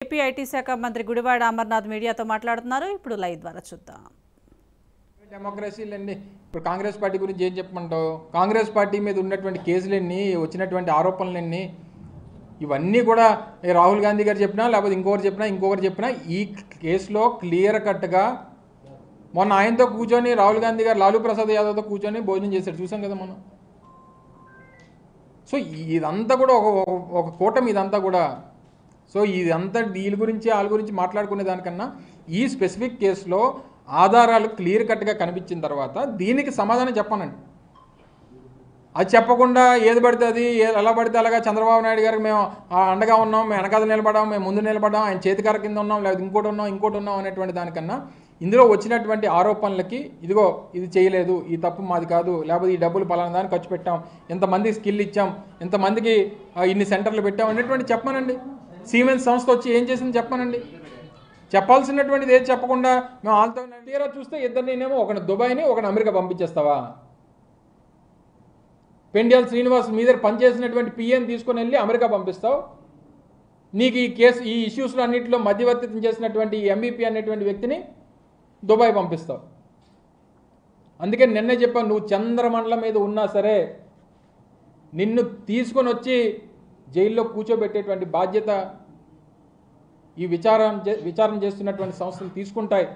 AP IT శాఖ మంత్రి గుడివాడ అమర్నాథ్ మీడియాతో మాట్లాడుతున్నారు. ఇప్పుడు లైవ్ ద్వారా చూద్దాం. డెమోక్రసీలన్నీ ఇప్పుడు కాంగ్రెస్ పార్టీ గురించి ఏం చెప్పమంటావు? కాంగ్రెస్ పార్టీ మీద ఉన్నటువంటి కేసులన్నీ, వచ్చినటువంటి ఆరోపణలన్నీ, ఇవన్నీ కూడా రాహుల్ గాంధీ గారు చెప్పినా, లేకపోతే ఇంకొకరు చెప్పినా ఈ కేసులో క్లియర్ కట్గా మొన్న ఆయనతో కూర్చొని రాహుల్ గాంధీ గారు లాలూ ప్రసాద్ యాదవ్తో కూర్చొని భోజనం చేశాడు, చూసాం కదా మనం. సో ఇదంతా కూడా ఒక కూటమి, ఇదంతా కూడా. సో ఇదంతా వీళ్ళ గురించి వాళ్ళ గురించి మాట్లాడుకునే దానికన్నా ఈ స్పెసిఫిక్ కేసులో ఆధారాలు క్లియర్ కట్గా కనిపించిన తర్వాత దీనికి సమాధానం చెప్పానండి. అది చెప్పకుండా ఏది పడితే అది, ఎలా పడితే అలాగా చంద్రబాబు నాయుడు గారికి మేము అండగా ఉన్నాం, మేము వెనకాల నిలబడాం, మేము ముందు నిలబడాం, ఆయన చేతికార కింద ఉన్నాం, లేదా ఇంకోటి ఉన్నాం అనేటువంటి దానికన్నా ఇందులో వచ్చినటువంటి ఆరోపణలకి ఇదిగో ఇది చేయలేదు, ఈ తప్పు మాది కాదు, లేకపోతే ఈ డబ్బులు పలానా దాన్ని ఖర్చు పెట్టాం, ఇంతమందికి స్కిల్ ఇచ్చాం, ఇంతమందికి ఇన్ని సెంటర్లు పెట్టాం అనేటువంటి చెప్పానండి. సిమెన్స్ సంస్థ వచ్చి ఏం చేసింది చెప్పానండి. చెప్పాల్సినటువంటిది ఏది చెప్పకుండా మేము వాళ్ళతో తీరా చూస్తే ఇద్దరినేమో ఒకటి దుబాయ్ని ఒకటి అమెరికా పంపించేస్తావా? పెండ్యాల శ్రీనివాస్ మీ దగ్గర పనిచేసినటువంటి పిఎని తీసుకొని వెళ్ళి అమెరికా పంపిస్తావు. నీకు ఈ కేసు, ఈ ఇష్యూస్లో అన్నింటిలో మధ్యవర్తిత్వం చేసినటువంటి ఎంబీపీ అనేటువంటి వ్యక్తిని దుబాయ్ పంపిస్తావు. అందుకే నిన్నే చెప్పాను, నువ్వు చంద్రమండలం మీద ఉన్నా సరే నిన్ను తీసుకొని వచ్చి జైల్లో కూర్చోబెట్టేటువంటి బాధ్యత ఈ విచారణ చేస్తున్నటువంటి సంస్థలు తీసుకుంటాయి.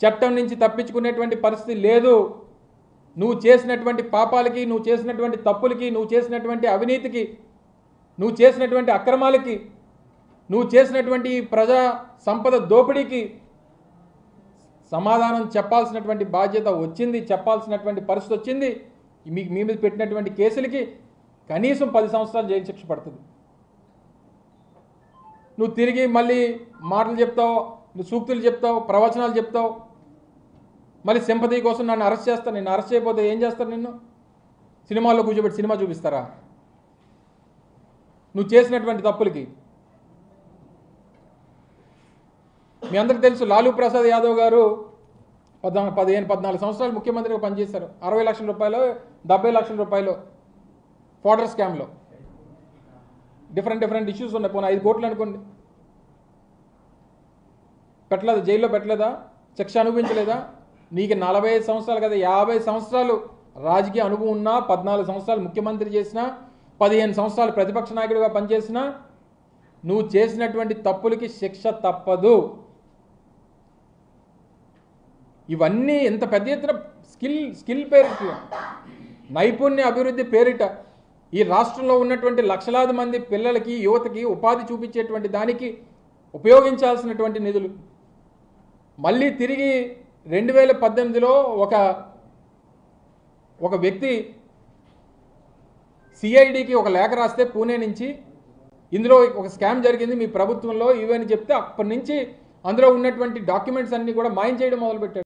చట్టం నుంచి తప్పించుకునేటువంటి పరిస్థితి లేదు. నువ్వు చేసినటువంటి పాపాలకి, నువ్వు చేసినటువంటి తప్పులకి, నువ్వు చేసినటువంటి అవినీతికి, నువ్వు చేసినటువంటి అక్రమాలకి, నువ్వు చేసినటువంటి ప్రజా సంపద దోపిడీకి సమాధానం చెప్పాల్సినటువంటి బాధ్యత వచ్చింది, చెప్పాల్సినటువంటి పరిస్థితి వచ్చింది. మీ మీద పెట్టినటువంటి కేసులకి కనీసం 10 సంవత్సరాలు జైలు శిక్ష పడుతుంది. నువ్వు తిరిగి మళ్ళీ మాటలు చెప్తావు, నువ్వు సూక్తులు చెప్తావు, ప్రవచనాలు చెప్తావు, మళ్ళీ సింపతి కోసం నన్ను అరెస్ట్ చేస్తాను. నిన్ను అరెస్ట్ చేయకపోతే ఏం చేస్తారు? నిన్ను సినిమాల్లో కూర్చోబెట్టి సినిమా చూపిస్తారా? నువ్వు చేసినటువంటి తప్పులకి. మీ అందరికీ తెలుసు, లాలూ ప్రసాద్ యాదవ్ గారు 14 సంవత్సరాలు ముఖ్యమంత్రిగా పనిచేశారు. 60 లక్షల రూపాయలు, 70 లక్షల రూపాయలు ఫోటర్ స్కామ్లో డిఫరెంట్ ఇష్యూస్ ఉన్నాయి. పోనీ 5 కోట్లు అనుకోండి, పెట్టలేదా? జైల్లో పెట్టలేదా? శిక్ష అనుభవించలేదా? నీకు 45 సంవత్సరాలు కదా, 50 సంవత్సరాలు రాజకీయ అనుభవం ఉన్నా, 14 సంవత్సరాలు ముఖ్యమంత్రి చేసినా, 15 సంవత్సరాలు ప్రతిపక్ష నాయకుడిగా పనిచేసినా నువ్వు చేసినటువంటి తప్పులకి శిక్ష తప్పదు. ఇవన్నీ ఎంత పెద్ద ఎత్తున స్కిల్ పేరిట, నైపుణ్య అభివృద్ధి పేరిట ఈ రాష్ట్రంలో ఉన్నటువంటి లక్షలాది మంది పిల్లలకి, యువతకి ఉపాధి చూపించేటువంటి దానికి ఉపయోగించాల్సినటువంటి నిధులు మళ్ళీ తిరిగి 2018లో ఒక వ్యక్తి సిఐడికి ఒక లేఖ రాస్తే పూణే నుంచి, ఇందులో ఒక స్కామ్ జరిగింది మీ ప్రభుత్వంలో ఇవని చెప్తే అప్పటి నుంచి అందులో ఉన్నటువంటి డాక్యుమెంట్స్ అన్నీ కూడా మాయం చేయడం మొదలుపెట్టారు.